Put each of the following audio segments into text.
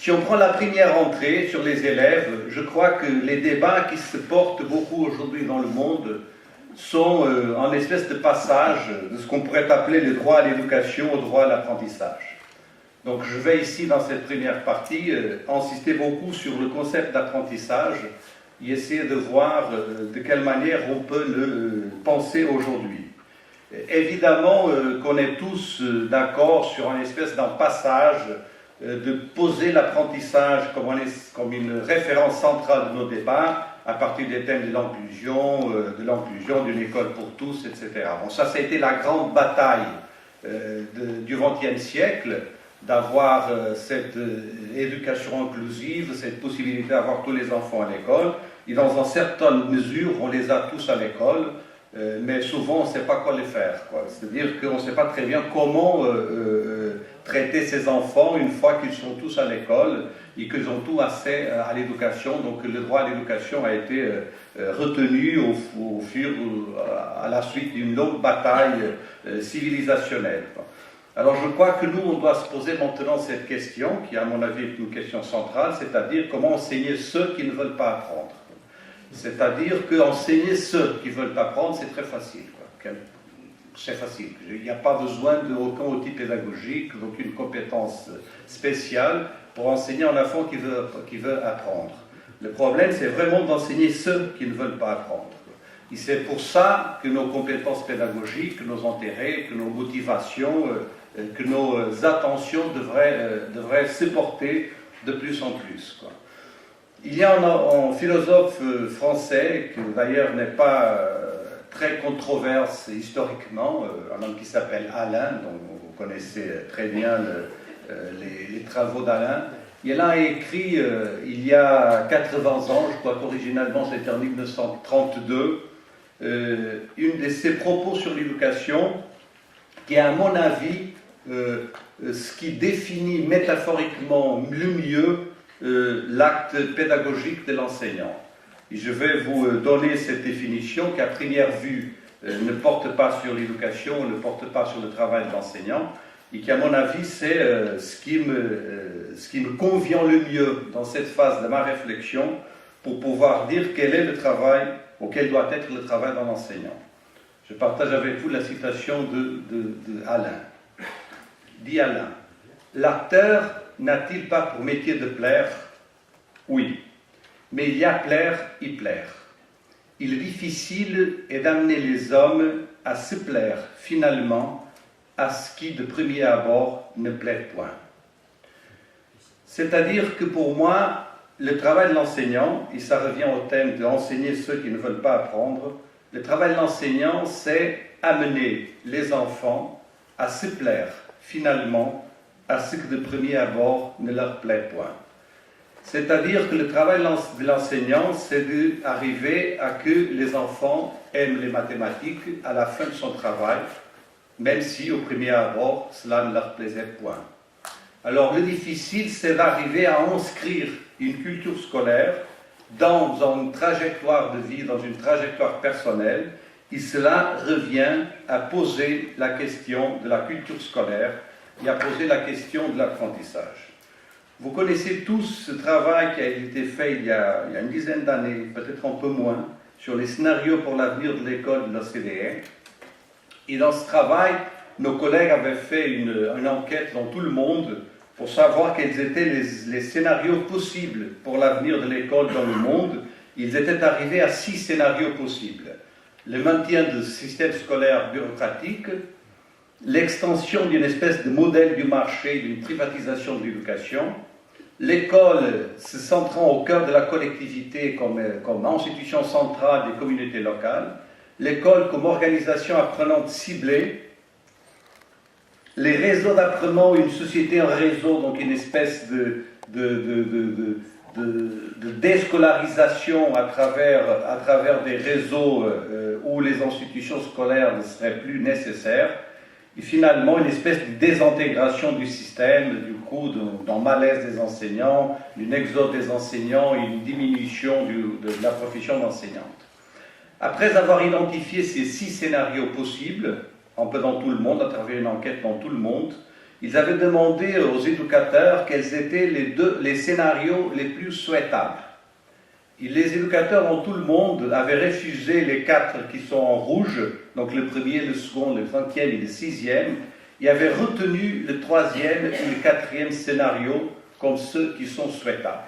Si on prend la première entrée sur les élèves, je crois que les débats qui se portent beaucoup aujourd'hui dans le monde sont en espèce de passage de ce qu'on pourrait appeler le droit à l'éducation au droit à l'apprentissage. Donc je vais ici, dans cette première partie, insister beaucoup sur le concept d'apprentissage et essayer de voir de quelle manière on peut le penser aujourd'hui. Évidemment qu'on est tous d'accord sur une espèce d'un passage de poser l'apprentissage comme une référence centrale de nos débats à partir des thèmes de l'inclusion, d'une école pour tous, etc. Bon, ça a été la grande bataille du XXe siècle, d'avoir cette éducation inclusive, cette possibilité d'avoir tous les enfants à l'école. Et dans une certaine mesure, on les a tous à l'école, mais souvent on ne sait pas quoi les faire. C'est-à-dire qu'on ne sait pas très bien comment traiter ces enfants une fois qu'ils sont tous à l'école et qu'ils ont tout accès à l'éducation. Donc le droit à l'éducation a été retenu à la suite d'une longue bataille civilisationnelle. Alors je crois que nous, on doit se poser maintenant cette question, qui à mon avis est une question centrale, c'est-à-dire comment enseigner ceux qui ne veulent pas apprendre. C'est-à-dire qu'enseigner ceux qui veulent apprendre, c'est très facile. C'est facile. Il n'y a pas besoin d'aucun outil pédagogique, d'aucune compétence spéciale pour enseigner un enfant qui veut apprendre. Le problème, c'est vraiment d'enseigner ceux qui ne veulent pas apprendre. Et c'est pour ça que nos compétences pédagogiques, que nos intérêts, que nos motivations, que nos attentions devraient se porter de plus en plus. Il y a un philosophe français, qui d'ailleurs n'est pas très controversé historiquement, un homme qui s'appelle Alain, dont vous connaissez très bien les travaux d'Alain. Il a écrit, il y a 80 ans, je crois qu'originalement c'était en 1932, une de ses propos sur l'éducation, qui est à mon avis ce qui définit métaphoriquement le mieux l'acte pédagogique de l'enseignant. Et je vais vous donner cette définition qui à première vue ne porte pas sur l'éducation, ne porte pas sur le travail de l'enseignant, et qui à mon avis c'est ce qui me convient le mieux dans cette phase de ma réflexion pour pouvoir dire quel est le travail ou quel doit être le travail d'un enseignant. Je partage avec vous la citation de Alain. Dit Alain, l'acteur n'a-t-il pas pour métier de plaire? Oui, mais il y a plaire et plaire. Il est difficile est d'amener les hommes à se plaire finalement à ce qui de premier abord ne plaît point. C'est-à-dire que pour moi, le travail de l'enseignant, et ça revient au thème d'enseigner ceux qui ne veulent pas apprendre, le travail de l'enseignant, c'est amener les enfants à se plaire finalement à ce que de premier abord ne leur plaît point. C'est-à-dire que le travail de l'enseignant, c'est d'arriver à que les enfants aiment les mathématiques à la fin de son travail, même si au premier abord, cela ne leur plaisait point. Alors le difficile, c'est d'arriver à inscrire une culture scolaire dans une trajectoire de vie, dans une trajectoire personnelle, et cela revient à poser la question de la culture scolaire et à poser la question de l'apprentissage. Vous connaissez tous ce travail qui a été fait il y a une dizaine d'années, peut-être un peu moins, sur les scénarios pour l'avenir de l'école de l'OCDE. Et dans ce travail, nos collègues avaient fait une enquête dans tout le monde pour savoir quels étaient les scénarios possibles pour l'avenir de l'école dans le monde. Ils étaient arrivés à 6 scénarios possibles. Le maintien du système scolaire bureaucratique, l'extension d'une espèce de modèle du marché, d'une privatisation de l'éducation, l'école se centrant au cœur de la collectivité comme institution centrale des communautés locales, l'école comme organisation apprenante ciblée, les réseaux d'apprenants, une société en réseau, donc une espèce de déscolarisation à travers des réseaux où les institutions scolaires ne seraient plus nécessaires, et finalement une espèce de désintégration du système, du coup d'un malaise des enseignants, d'une exode des enseignants et une diminution de la profession d'enseignante. Après avoir identifié ces 6 scénarios possibles, un peu dans tout le monde, à travers une enquête dans tout le monde, ils avaient demandé aux éducateurs quels étaient les scénarios les plus souhaitables. Et les éducateurs en tout le monde avaient refusé les 4 qui sont en rouge, donc le premier, le second, le 5e et le 6e, et avaient retenu le 3e et le 4e scénario comme ceux qui sont souhaitables.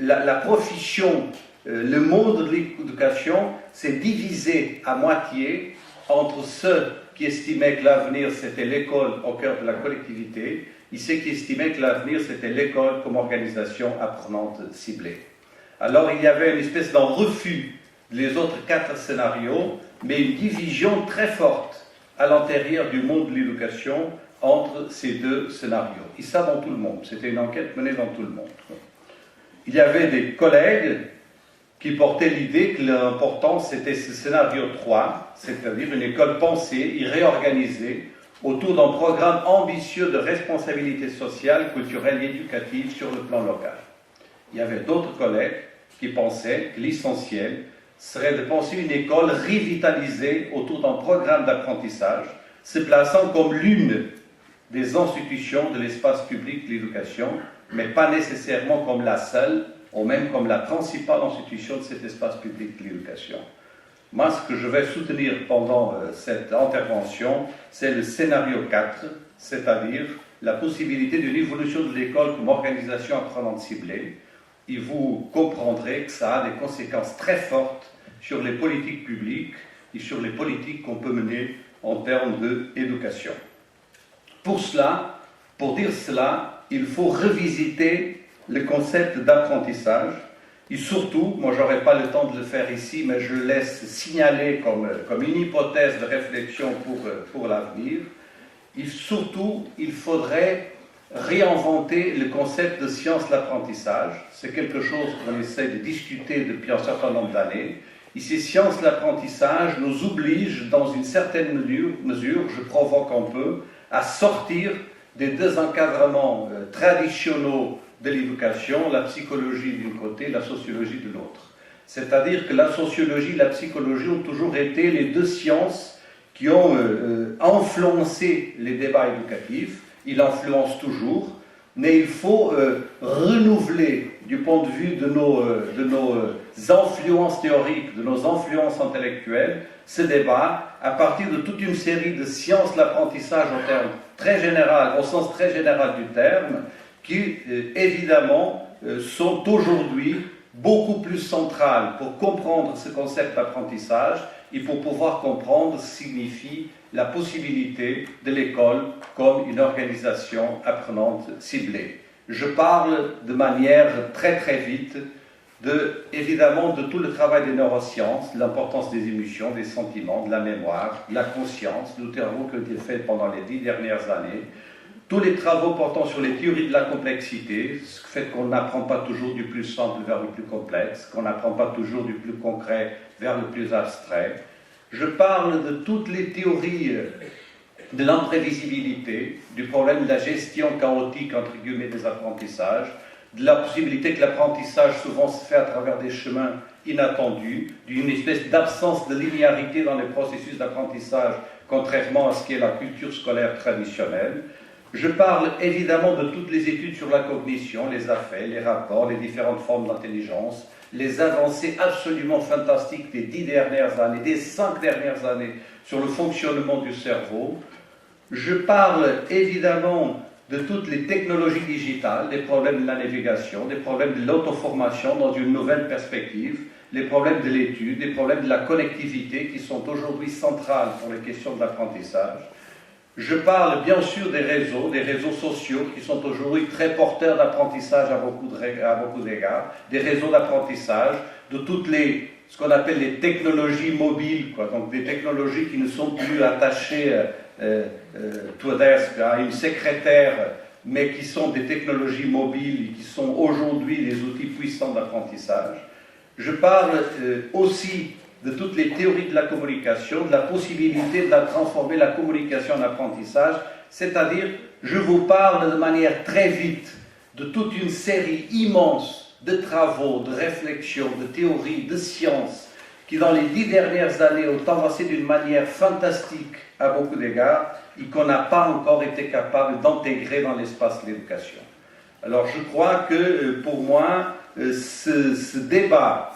La profession, le monde de l'éducation s'est divisé à moitié entre ceux qui estimaient que l'avenir c'était l'école au cœur de la collectivité et ceux qui estimaient que l'avenir c'était l'école comme organisation apprenante ciblée. Alors il y avait une espèce d'un refus des autres 4 scénarios, mais une division très forte à l'intérieur du monde de l'éducation entre ces 2 scénarios. Et ça dans tout le monde, c'était une enquête menée dans tout le monde. Il y avait des collègues qui portaient l'idée que l'important c'était ce scénario 3, c'est-à-dire une école pensée et réorganisée autour d'un programme ambitieux de responsabilité sociale, culturelle et éducative sur le plan local. Il y avait d'autres collègues qui pensaient que l'essentiel serait de penser une école revitalisée autour d'un programme d'apprentissage, se plaçant comme l'une des institutions de l'espace public de l'éducation, mais pas nécessairement comme la seule, ou même comme la principale institution de cet espace public de l'éducation. Moi, ce que je vais soutenir pendant cette intervention, c'est le scénario 4, c'est-à-dire la possibilité d'une évolution de l'école comme organisation apprenante ciblée. Et vous comprendrez que ça a des conséquences très fortes sur les politiques publiques et sur les politiques qu'on peut mener en termes d'éducation. Pour dire cela, il faut revisiter le concept d'apprentissage. Et surtout, moi je n'aurai pas le temps de le faire ici, mais je le laisse signaler comme une hypothèse de réflexion pour l'avenir. Et surtout, il faudrait réinventer le concept de science de l'apprentissage. C'est quelque chose qu'on essaie de discuter depuis un certain nombre d'années. Et ces sciences de l'apprentissage nous obligent, dans une certaine mesure, je provoque un peu, à sortir des 2 encadrements traditionnels de l'éducation, la psychologie d'un côté, la sociologie de l'autre. C'est-à-dire que la sociologie et la psychologie ont toujours été les 2 sciences qui ont influencé les débats éducatifs. Ils influencent toujours, mais il faut renouveler du point de vue de nos influences théoriques, de nos influences intellectuelles, ce débat à partir de toute une série de sciences de l'apprentissage au sens très général du terme, qui évidemment sont aujourd'hui beaucoup plus centrales pour comprendre ce concept d'apprentissage et pour pouvoir comprendre ce que signifie la possibilité de l'école comme une organisation apprenante ciblée. Je parle de manière très très vite évidemment de tout le travail des neurosciences, de l'importance des émotions, des sentiments, de la mémoire, de la conscience, de travaux qui ont été faits pendant les 10 dernières années, tous les travaux portant sur les théories de la complexité, ce qui fait qu'on n'apprend pas toujours du plus simple vers le plus complexe, qu'on n'apprend pas toujours du plus concret vers le plus abstrait. Je parle de toutes les théories de l'imprévisibilité, du problème de la gestion chaotique, entre guillemets, des apprentissages, de la possibilité que l'apprentissage souvent se fait à travers des chemins inattendus, d'une espèce d'absence de linéarité dans les processus d'apprentissage, contrairement à ce qu'est la culture scolaire traditionnelle. Je parle évidemment de toutes les études sur la cognition, les affaires, les rapports, les différentes formes d'intelligence, les avancées absolument fantastiques des 10 dernières années, des 5 dernières années sur le fonctionnement du cerveau. Je parle évidemment de toutes les technologies digitales, des problèmes de la navigation, des problèmes de l'auto-formation dans une nouvelle perspective, les problèmes de l'étude, les problèmes de la connectivité qui sont aujourd'hui centrales pour les questions de l'apprentissage. Je parle bien sûr des réseaux sociaux qui sont aujourd'hui très porteurs d'apprentissage à beaucoup d'égards, des réseaux d'apprentissage, de toutes ce qu'on appelle les technologies mobiles, donc des technologies qui ne sont plus attachées à une secrétaire, mais qui sont des technologies mobiles et qui sont aujourd'hui des outils puissants d'apprentissage. Je parle aussi de toutes les théories de la communication, de la possibilité de transformer la communication en apprentissage, c'est-à-dire, je vous parle de manière très vite de toute une série immense de travaux, de réflexions, de théories, de sciences qui dans les 10 dernières années ont avancé d'une manière fantastique à beaucoup d'égards et qu'on n'a pas encore été capable d'intégrer dans l'espace de l'éducation. Alors je crois que pour moi, ce débat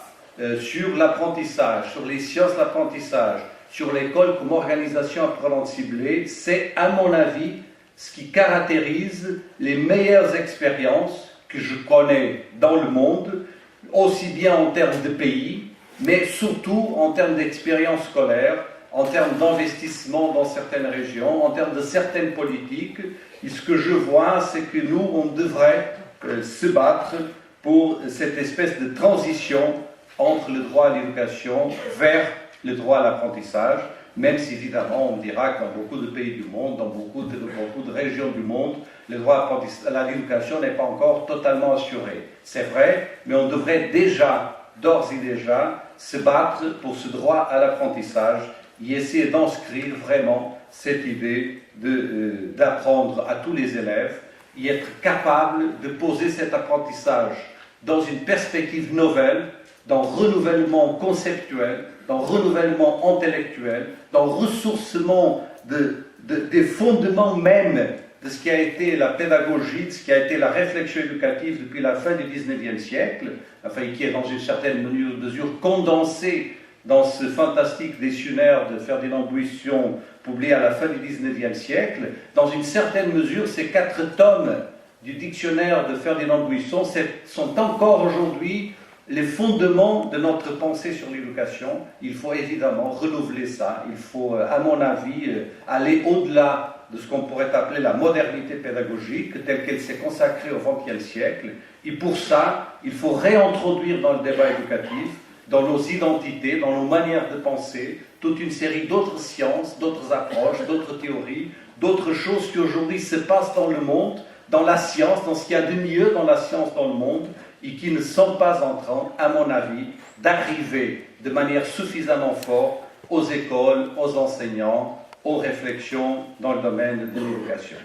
sur l'apprentissage, sur les sciences de l'apprentissage, sur l'école comme organisation apprenante ciblée, c'est à mon avis ce qui caractérise les meilleures expériences que je connais dans le monde, aussi bien en termes de pays, mais surtout en termes d'expérience scolaire, en termes d'investissement dans certaines régions, en termes de certaines politiques. Et ce que je vois, c'est que nous, on devrait se battre pour cette espèce de transition entre le droit à l'éducation vers le droit à l'apprentissage, même si évidemment on dira que dans beaucoup de pays du monde, dans beaucoup de régions du monde, le droit à l'éducation n'est pas encore totalement assuré. C'est vrai, mais on devrait déjà, d'ores et déjà, se battre pour ce droit à l'apprentissage et essayer d'inscrire vraiment cette idée d'apprendre à tous les élèves et être capable de poser cet apprentissage dans une perspective nouvelle, dans renouvellement conceptuel, dans renouvellement intellectuel, dans ressourcement des fondements même de ce qui a été la pédagogie, de ce qui a été la réflexion éducative depuis la fin du XIXe siècle, enfin qui est dans une certaine mesure condensé dans ce fantastique dictionnaire de Ferdinand Buisson, publié à la fin du XIXe siècle. Dans une certaine mesure, ces 4 tomes du dictionnaire de Ferdinand Buisson sont encore aujourd'hui les fondements de notre pensée sur l'éducation. Il faut évidemment renouveler ça. Il faut, à mon avis, aller au-delà de ce qu'on pourrait appeler la modernité pédagogique, telle qu'elle s'est consacrée au XXe siècle. Et pour ça, il faut réintroduire dans le débat éducatif, dans nos identités, dans nos manières de penser, toute une série d'autres sciences, d'autres approches, d'autres théories, d'autres choses qui aujourd'hui se passent dans le monde, dans la science, dans ce qu'il y a de mieux dans la science dans le monde, et qui ne sont pas en train, à mon avis, d'arriver de manière suffisamment forte aux écoles, aux enseignants, aux réflexions dans le domaine de l'éducation.